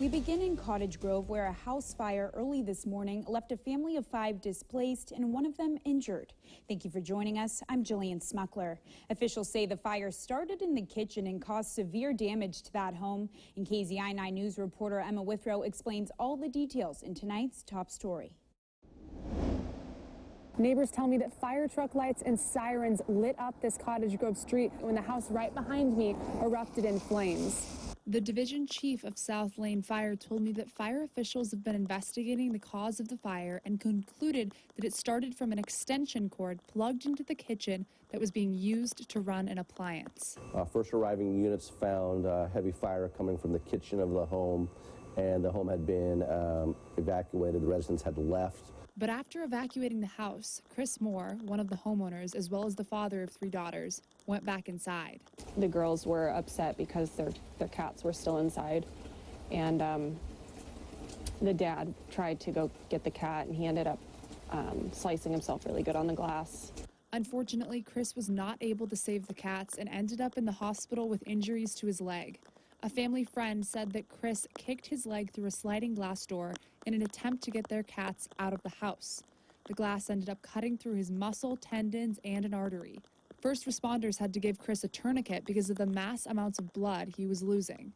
We begin in Cottage Grove, where a house fire early this morning left a family of 5 displaced and one of them injured. Thank you for joining us. I'm Jillian Smuckler. Officials say the fire started in the kitchen and caused severe damage to that home. And KZI 9 News reporter Emma Withrow explains all the details in tonight's top story. Neighbors tell me that fire truck lights and sirens lit up this Cottage Grove street when the house right behind me erupted in flames. The division chief of South Lane Fire told me that fire officials have been investigating the cause of the fire and concluded that it started from an extension cord plugged into the kitchen that was being used to run an appliance. First arriving units found heavy fire coming from the kitchen of the home, and the home had been evacuated. The residents had left. But after evacuating the house, Chris Moore, one of the homeowners, as well as the father of 3 daughters, went back inside. The girls were upset because their cats were still inside, and the dad tried to go get the cat, and he ended up slicing himself really good on the glass. Unfortunately, Chris was not able to save the cats and ended up in the hospital with injuries to his leg. A family friend said that Chris kicked his leg through a sliding glass door in an attempt to get their cats out of the house. The glass ended up cutting through his muscle, tendons, and an artery. First responders had to give Chris a tourniquet because of the mass amounts of blood he was losing.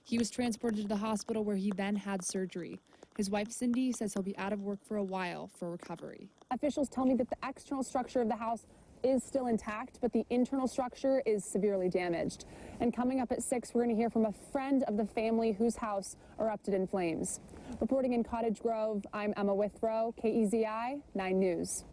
He was transported to the hospital where he then had surgery. His wife, Cindy, says he'll be out of work for a while for recovery. Officials tell me that the external structure of the house is still intact, but the internal structure is severely damaged. And coming up at 6, we're going to hear from a friend of the family whose house erupted in flames. Reporting in Cottage Grove, I'm Emma Withrow, KEZI 9 News.